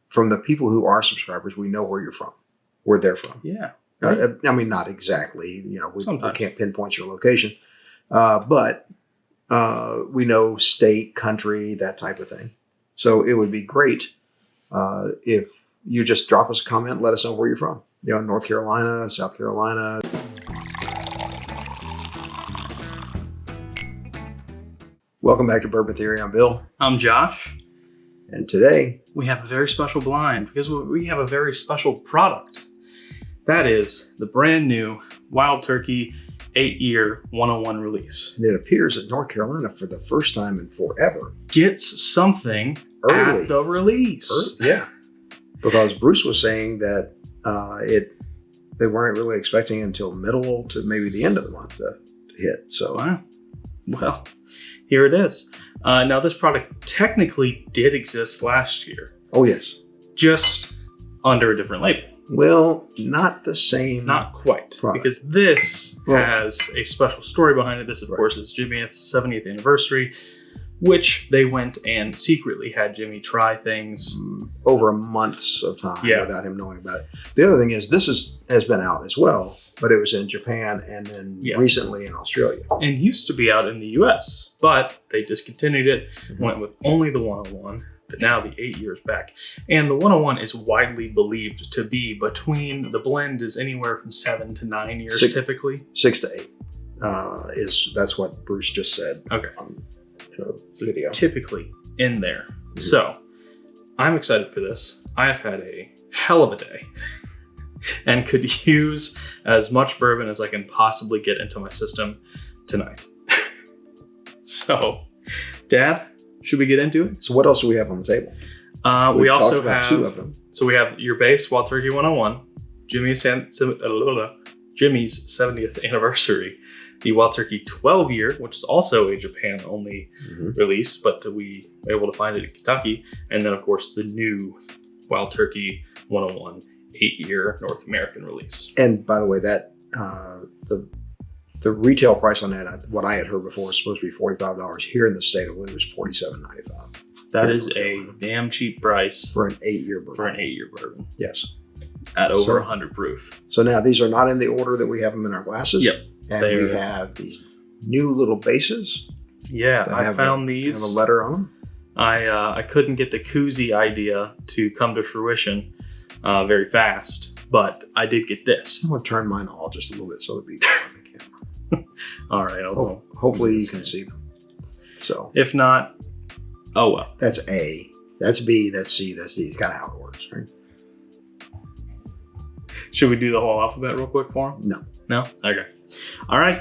from the people who are subscribers, we know where you're from, where they're from. Yeah. I mean, not exactly. We can't pinpoint your location, but we know state, country, that type of thing. So it would be great if you just drop us a comment, let us know where you're from. North Carolina, South Carolina. Welcome back to Bourbon Theory. I'm Bill. I'm Josh. And today we have a very special blind because we have a very special product. That is the brand new Wild Turkey 8-year 101 release. And it appears that North Carolina, for the first time in forever, gets something early at the release. Yeah. Because Bruce was saying that they weren't really expecting until middle to maybe the end of the month to hit. So, wow. Well, here it is. Now, this product technically did exist last year. Oh, yes. Just under a different label. Well, not the same. Not quite. Product. Because this has a special story behind it. This, of course, is Jimmy. It's 70th anniversary, which they went and secretly had Jimmy try things. Over months of time without him knowing about it. The other thing is, this has been out as well, but it was in Japan and then recently in Australia. And used to be out in the US, but they discontinued it, went with only the 101. But now the 8 years back. And the 101 is widely believed to be between, the blend is anywhere from 7 to 9 years typically. 6 to 8 that's what Bruce just said. Okay. On the video. Typically in there. So I'm excited for this. I've had a hell of a day and could use as much bourbon as I can possibly get into my system tonight. So, Dad, should we get into it? So what else do we have on the table? We also have 2 of them. So we have your base Wild Turkey 101, Jimmy's 70th anniversary, the Wild Turkey 12-year, which is also a Japan-only release, but we were able to find it in Kentucky, and then of course the new Wild Turkey 101 8-year North American release. And by the way, that the retail price on that, what I had heard before, was supposed to be $45. Here in the state, I believe it was $47.95. That is a damn cheap price for an 8-year bourbon. For an 8-year bourbon. Yes. At over 100 proof. So now these are not in the order that we have them in our glasses. Yep. And we have these new little bases. Yeah, I found these. Have a letter on them. I couldn't get the koozie idea to come to fruition very fast, but I did get this. I'm going to turn mine off just a little bit so it'll be on the camera. All right. Hopefully you can see them. So if not, oh well. That's A. That's B. That's C. That's D. It's kind of how it works, right? Should we do the whole alphabet real quick for them? No. No? Okay. All right.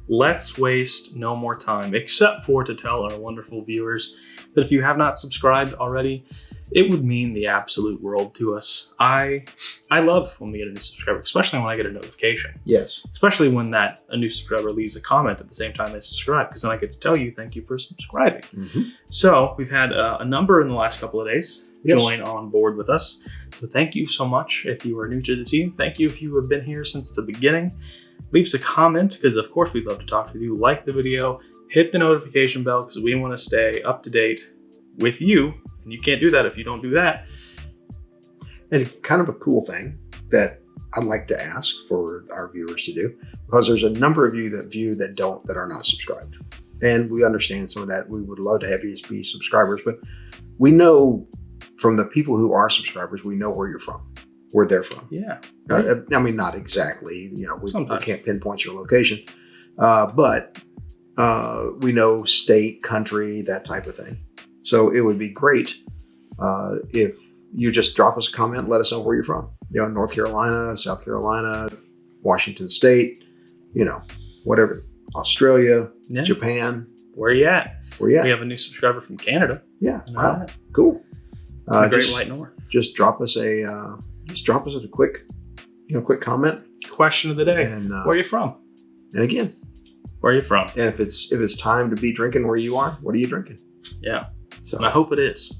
Let's waste no more time, except for to tell our wonderful viewers that if you have not subscribed already, it would mean the absolute world to us. I love when we get a new subscriber, especially when I get a notification. Yes. Especially when a new subscriber leaves a comment at the same time they subscribe, because then I get to tell you, thank you for subscribing. So we've had a number in the last couple of days join on board with us. So thank you so much if you are new to the team. Thank you if you have been here since the beginning. Leave us a comment, because of course we'd love to talk with you. Like the video, hit the notification bell, because we want to stay up to date with you. And you can't do that if you don't do that. And kind of a cool thing that I'd like to ask for our viewers to do, because there's a number of you that are not subscribed. And we understand some of that. We would love to have you be subscribers, but we know from the people who are subscribers, we know where you're from, where they're from. Yeah. I mean, not exactly, we can't pinpoint your location, but we know state, country, that type of thing. So it would be great if you just drop us a comment, let us know where you're from. North Carolina, South Carolina, Washington State, whatever, Australia, Japan. Where are you at? Where you at? We have a new subscriber from Canada. Yeah. Wow. Cool. The Great White North. Just drop us a quick comment. Question of the day. And, where are you from? And again, where are you from? And if it's time to be drinking where you are, what are you drinking? Yeah. So and I hope it is.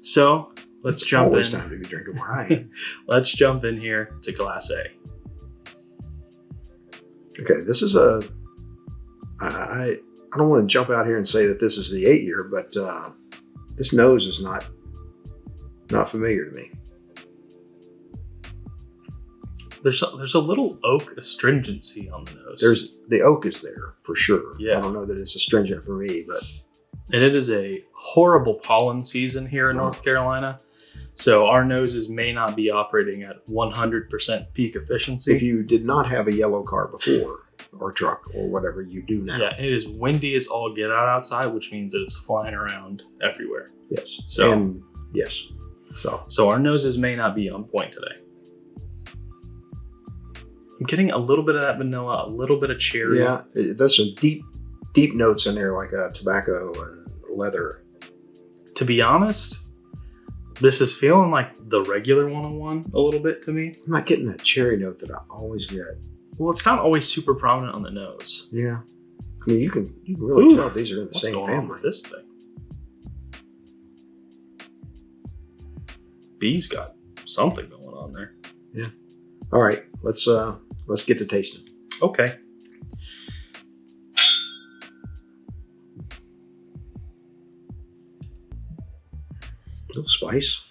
So let's jump in. It's always time to be drinking where I am. Let's jump in here to Class A. Okay, this is I don't want to jump out here and say that this is the 8-year, but this nose is not Not familiar to me. There's a little oak astringency on the nose. The oak is there for sure. Yeah. I don't know that it's astringent for me, but. And it is a horrible pollen season here in North Carolina. So our noses may not be operating at 100% peak efficiency. If you did not have a yellow car before, or truck, or whatever you do now. Yeah, it is windy as all get out outside, which means it is flying around everywhere. Yes. So yes. So our noses may not be on point today. I'm getting a little bit of that vanilla, a little bit of cherry. Yeah, there's some deep notes in there, like tobacco and leather. To be honest, this is feeling like the regular 101 a little bit to me. I'm not getting that cherry note that I always get. Well, it's not always super prominent on the nose. Yeah. I mean, you can really tell these are in the same What's going on family. with this thing? B's got something going on there. Yeah. All right, let's get to tasting. Okay. A little spice.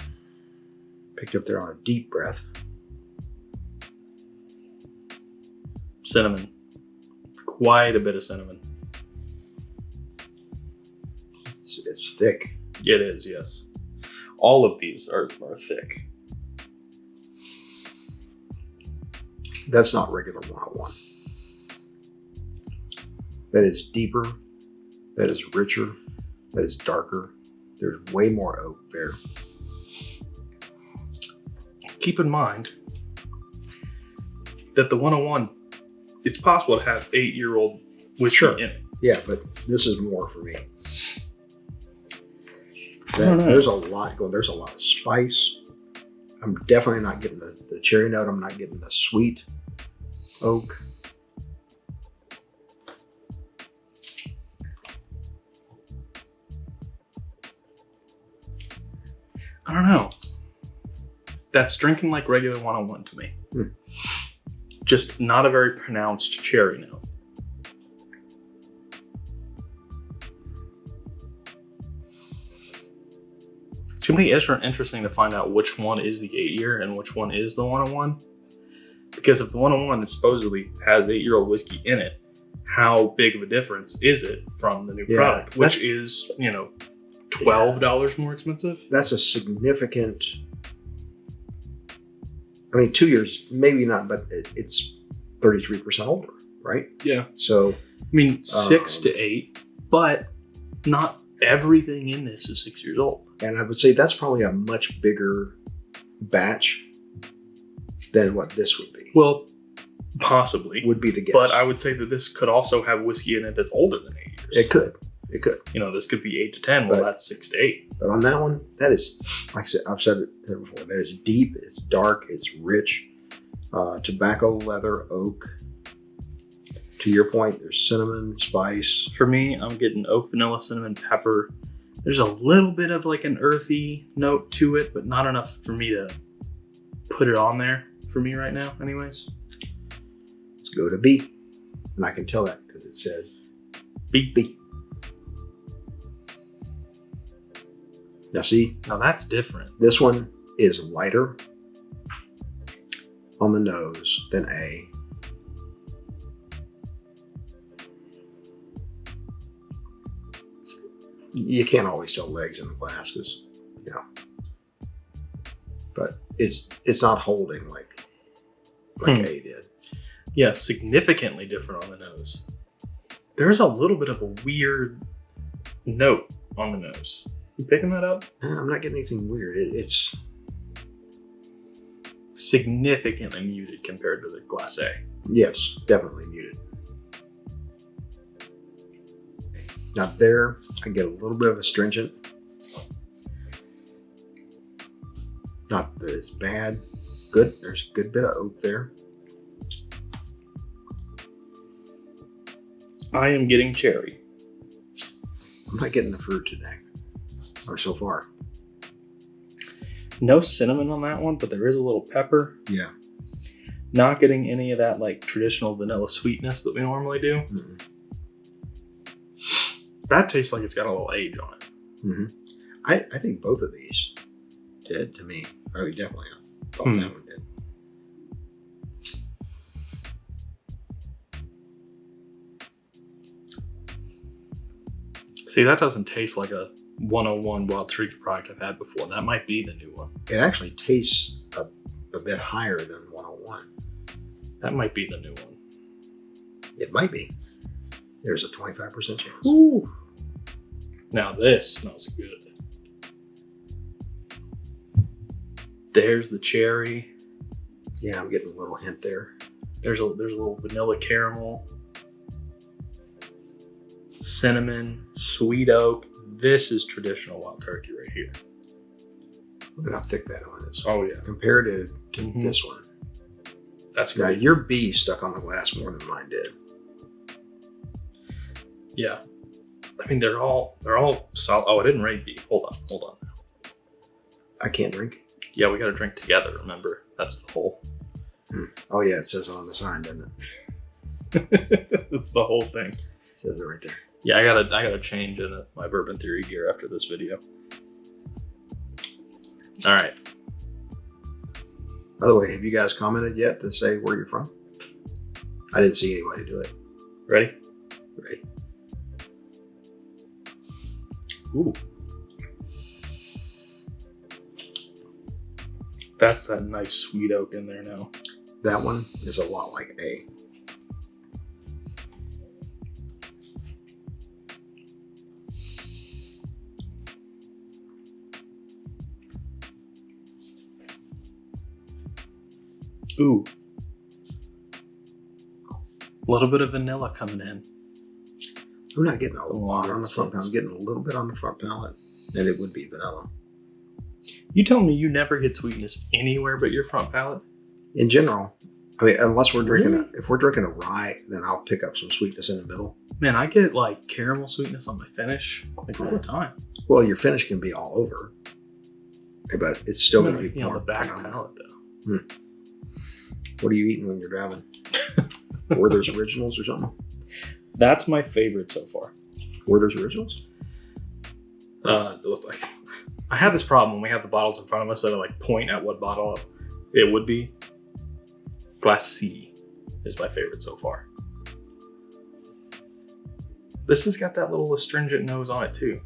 Picked up there on a deep breath. Cinnamon. Quite a bit of cinnamon. It's thick. It is, yes. All of these are thick. That's not regular 101. That is deeper. That is richer. That is darker. There's way more oak there. Keep in mind that the 101, it's possible to have 8-year-old whiskey in it. Yeah, but this is more for me. I don't know. There's a lot going. There's a lot of spice. I'm definitely not getting the cherry note. I'm not getting the sweet oak. I don't know. That's drinking like regular 101 to me. Just not a very pronounced cherry note. It's going to be interesting to find out which one is the 8-year and which one is the 101. Because if the 101 supposedly has 8-year-old whiskey in it, how big of a difference is it from the new product, which is, $12 more expensive? That's a significant. I mean, 2 years, maybe not, but it's 33% older, right? Yeah. So, I mean, 6 to 8, but not everything in this is 6 years old. And I would say that's probably a much bigger batch than what this would be. Well, possibly. Would be the guess. But I would say that this could also have whiskey in it that's older than 8 years. It could. This could be 8 to 10. Well, that's 6 to 8. But on that one, that is, like I said, I've said it before, that is deep, it's dark, it's rich. Tobacco, leather, oak. To your point, there's cinnamon, spice. For me, I'm getting oak, vanilla, cinnamon, pepper. There's a little bit of like an earthy note to it, but not enough for me to put it on there for me right now, anyways. Let's go to B. And I can tell that because it says B. Now see, Now that's different. this one is lighter on the nose than A. You can't always tell legs in the glass because, but it's not holding like A did. Yeah, significantly different on the nose. There's a little bit of a weird note on the nose. You picking that up? I'm not getting anything weird. It's significantly muted compared to the Glass A. yes, definitely muted. Now there, I get a little bit of astringent. Not that it's bad. Good. There's a good bit of oak there. I am getting cherry. I'm not getting the fruit today, or so far. No cinnamon on that one, but there is a little pepper. Yeah. Not getting any of that like traditional vanilla sweetness that we normally do. Mm-hmm. That tastes like it's got a little age on it. Mm-hmm. I think both of these did to me. Oh, definitely. I thought that one did. See, that doesn't taste like a 101 Wild Turkey product I've had before. That might be the new one. It actually tastes a bit higher than 101. That might be the new one. It might be. There's a 25% chance. Ooh. Now this smells good. There's the cherry. Yeah, I'm getting a little hint there. There's a little vanilla caramel. Cinnamon, sweet oak. This is traditional Wild Turkey right here. Look at how thick that one is. Oh yeah. Compared to this one. That's Now great. your B stuck on the glass more than mine did. Yeah. I mean, they're all solid. Oh, I didn't rate B. Hold on. I can't drink. Yeah, we got to drink together. Remember, that's the whole. Oh yeah, it says it on the sign, doesn't it? That's the whole thing. It says it right there. Yeah, I gotta change into my Bourbon Theory gear after this video. All right. By the way, have you guys commented yet to say where you're from? I didn't see anybody do it. Ready? Ready? Ooh. That's that nice sweet oak in there now. That one is a lot like A. Ooh. A little bit of vanilla coming in. I'm not getting a lot on the front palate. sense. I'm getting a little bit on the front palate, and it would be vanilla. You tell me you never get sweetness anywhere but your front palate? In general, I mean, unless we're drinking, Really? if we're drinking a rye, then I'll pick up some sweetness in the middle. Man, I get like caramel sweetness on my finish like all the time. Well, your finish can be all over, but it's still going to be on more the back vanilla. palate though. What are you eating when you're driving? Werther's Originals or something? That's my favorite so far. Werther's Originals? It looked like I have this problem when we have the bottles in front of us that I like point at what bottle it would be. Glass C is my favorite so far. This has got that little astringent nose on it too.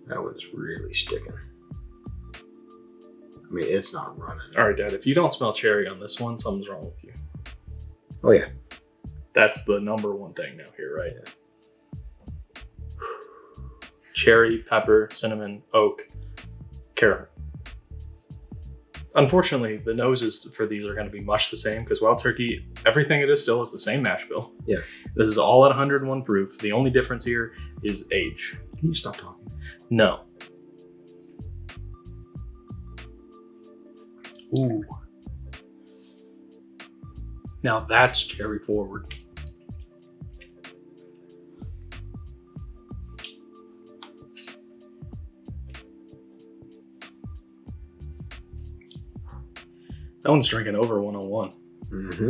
That was really sticking. I mean, it's not running. All right, Dad, if you don't smell cherry on this one, something's wrong with you. Oh, yeah. That's the number one thing now here, right? Cherry, pepper, cinnamon, oak, caramel. Unfortunately, the noses for these are going to be much the same because Wild Turkey, everything it is still is the same mash bill. Yeah. This is all at 101 proof. The only difference here is age. Can you stop talking? No. Ooh. Now that's cherry forward. That one's drinking over 101. Mm-hmm.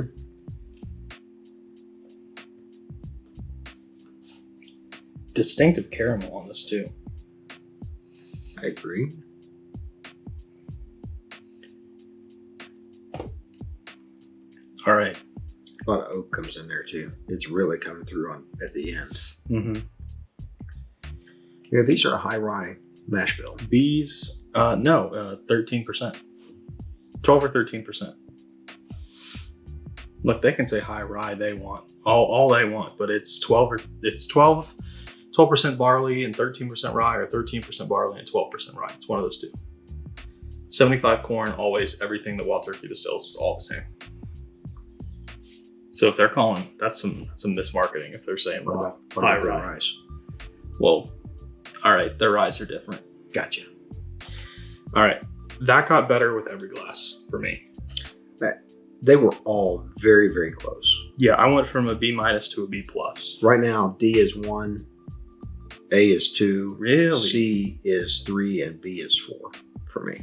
Distinctive caramel on this too. I agree. All right. A lot of oak comes in there too. It's really coming through at the end. Mm-hmm. Yeah, these are a high rye mash bill. Bees, 13%. 12 or 13%. Look, they can say high rye they want. All they want, but it's 12% barley and 13% rye, or 13% barley and 12% rye. It's one of those two. 75 corn, always everything that Wild Turkey distills is all the same. So if they're calling, that's some mismarketing if they're saying What high about the rye. rice? Well, all right, their ryes are different. Gotcha. All right, that got better with every glass for me. They were all very, very close. Yeah, I went from a B- to a B+. Right now, D is 1, A is 2, Really? C is 3, and B is 4 for me.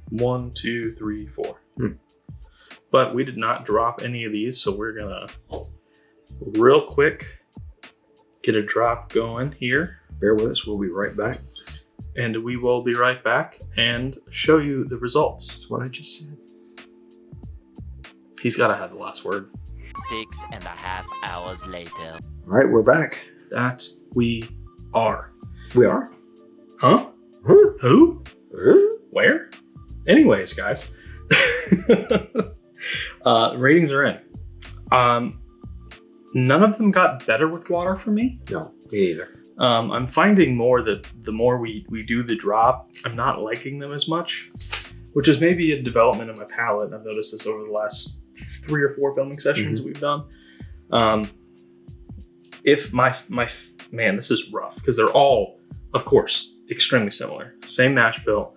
1, 2, 3, 4. Hmm. But we did not drop any of these, so we're gonna real quick get a drop going here. Bear with us. We'll be right back. and we will be right back and show you the results. That's what I just said. He's got to have the last word. 6.5 hours later. All right, we're back. That we are. We are? Huh? Huh? Who? Huh? Where? Anyways, guys. Ratings are in. None of them got better with water for me. No, me either. I'm finding more that the more we do the drop, I'm not liking them as much, which is maybe a development in my palate. I've noticed this over the last 3 or 4 filming sessions we've done. If my man, this is rough because they're all, of course, extremely similar. Same mash bill,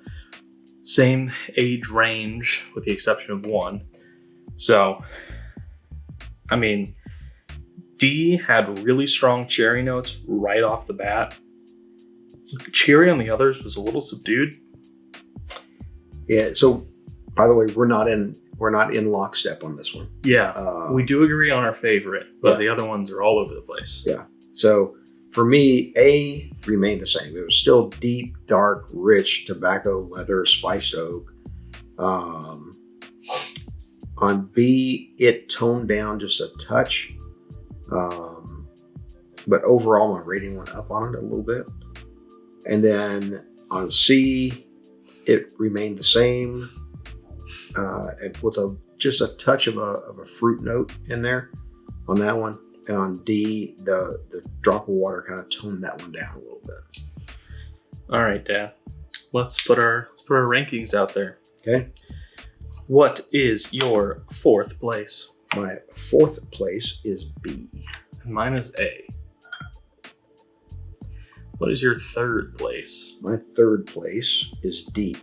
same age range with the exception of one. So, I mean, D had really strong cherry notes right off the bat. The cherry on the others was a little subdued. Yeah. So, by the way, we're not in lockstep on this one. Yeah, we do agree on our favorite, but yeah. the other ones are all over the place. Yeah. So for me, A remained the same. It was still deep, dark, rich tobacco, leather, spiced oak. On B, it toned down just a touch. But overall, my rating went up on it a little bit. And then on C, it remained the same, with just a touch of a fruit note in there on that one. And on D, the drop of water kind of toned that one down a little bit. All right, Dad. Let's put our rankings out there. Okay. What is your 4th place? My 4th place is B. And mine is A. What is your 3rd place? My 3rd place is D.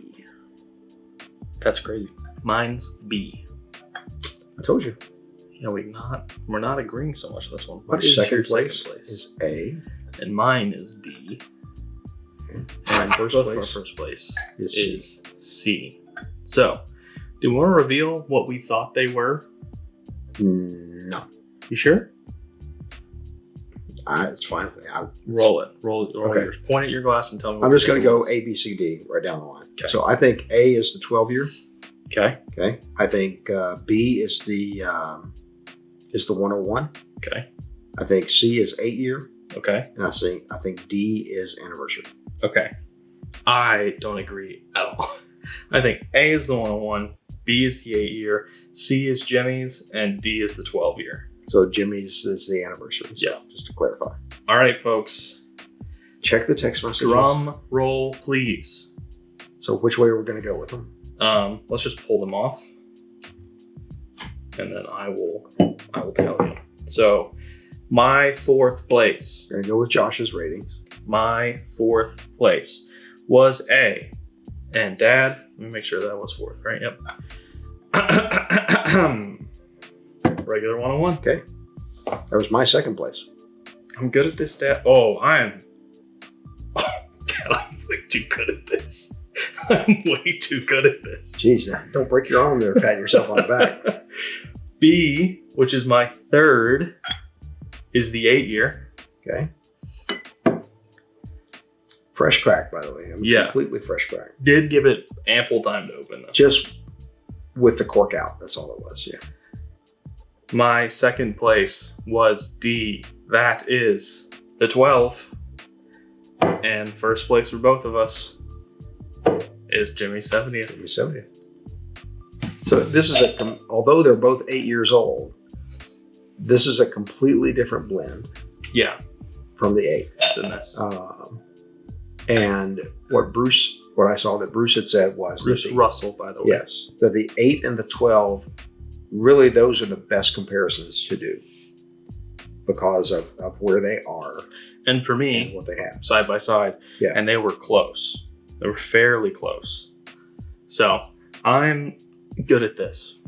That's crazy. Mine's B. I told you. Yeah, we're not agreeing so much on this one. My What is second your place second place? is A. And mine is D. And And my first both of our place first place is C. So, do we want to reveal what we thought they were? No. You sure? It's fine. Roll it. Roll Okay. yours. Point at your glass and tell me. I'm just going to go A. A, B, C, D right down the line. Okay. So I think A is the 12 year. Okay. Okay. I think B is the 101. Okay. I think C is 8 year, Okay. and I think D is anniversary. Okay. I don't agree at all. I think A is the 101, B is the 8 year, C is Jimmy's, and D is the 12 year. So Jimmy's is the anniversary. So Yeah. Just to clarify. All right, folks. Check the text messages. Drum roll, please. So which way are we going to go with them? Let's just pull them off, and then I will tell you. So, my 4th place. We're going to go with Josh's ratings. My 4th place was A. And Dad, let me make sure that was 4th, right? Yep. Regular 101. Okay. That was my 2nd place. I'm good at this, Dad. Oh, Dad, I'm way too good at this. I'm way too good at this. Jeez, don't break your arm there patting yourself on the back. B, which is my 3rd, is the 8 year. Okay. Fresh crack, by the way. Yeah. Completely fresh crack. Did give it ample time to open, though. Just with the cork out. That's all it was. Yeah. My 2nd place was D. That is the 12. And 1st place for both of us is Jimmy's 70th. Jimmy's 70th. So this is although they're both 8 years old, this is a completely different blend. Yeah. From the 8. Than this. And what I saw that Bruce had said was Bruce Russell, by the way. Yes, that the 8 and the 12, really those are the best comparisons to do because of where they are. And for me, and what they have. Side by side. Yeah. And they were close. They were fairly close. So I'm good at this.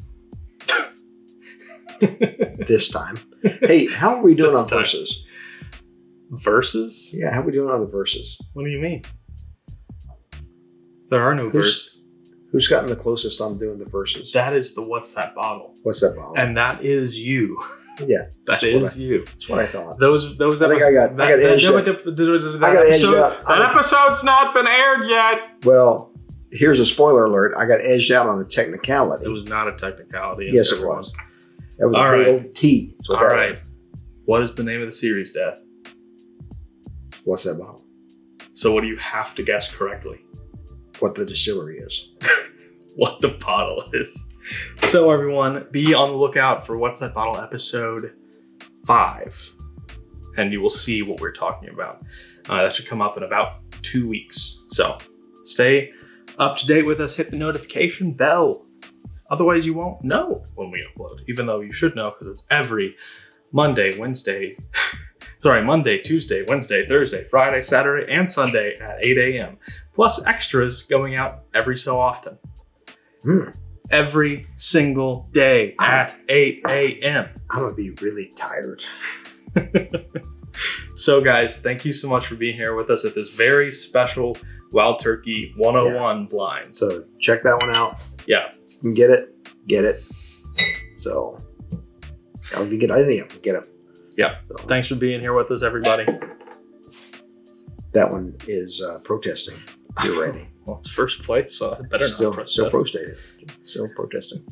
This time. Hey, how are we doing on time. verses? Verses? Yeah, how are we doing on the verses? What do you mean? There are no verses. Who's gotten the closest on doing the verses? That is the What's That Bottle? What's that bottle? And that is you. Yeah, That is you. That's what I thought. Those I think I got edged out. That episode's not been aired yet. Well, here's a spoiler alert. I got edged out on a technicality. It was not a technicality. Yes, it was. That was All a big right. old T. That's what All that right. was. What is the name of the series, Dad? What's that bottle? So what do you have to guess correctly? What the distillery is. What the bottle is. So everyone, be on the lookout for What's That Bottle episode 5. And you will see what we're talking about. That should come up in about 2 weeks. So stay up to date with us. Hit the notification bell. Otherwise you won't know when we upload. Even though you should know because it's every Monday, Tuesday, Wednesday, Thursday, Friday, Saturday, and Sunday at 8 a.m. Plus extras going out every so often. Every single day at 8 a.m. I'm going to be really tired. So guys, thank you so much for being here with us at this very special Wild Turkey 101 blind. So check that one out. Yeah. You can get it. So if you get any of them, get them. Yeah. So, Thanks for being here with us, everybody. that one is protesting. You're ready. Well, it's first place, so I better Still not protesting. Still protesting.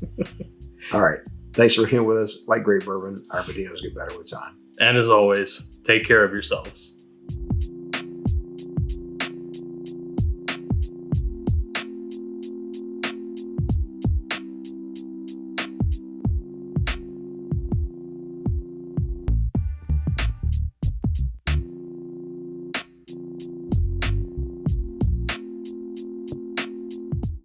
All right. Thanks for being with us. Like great bourbon, our videos get better with time. And as always, take care of yourselves.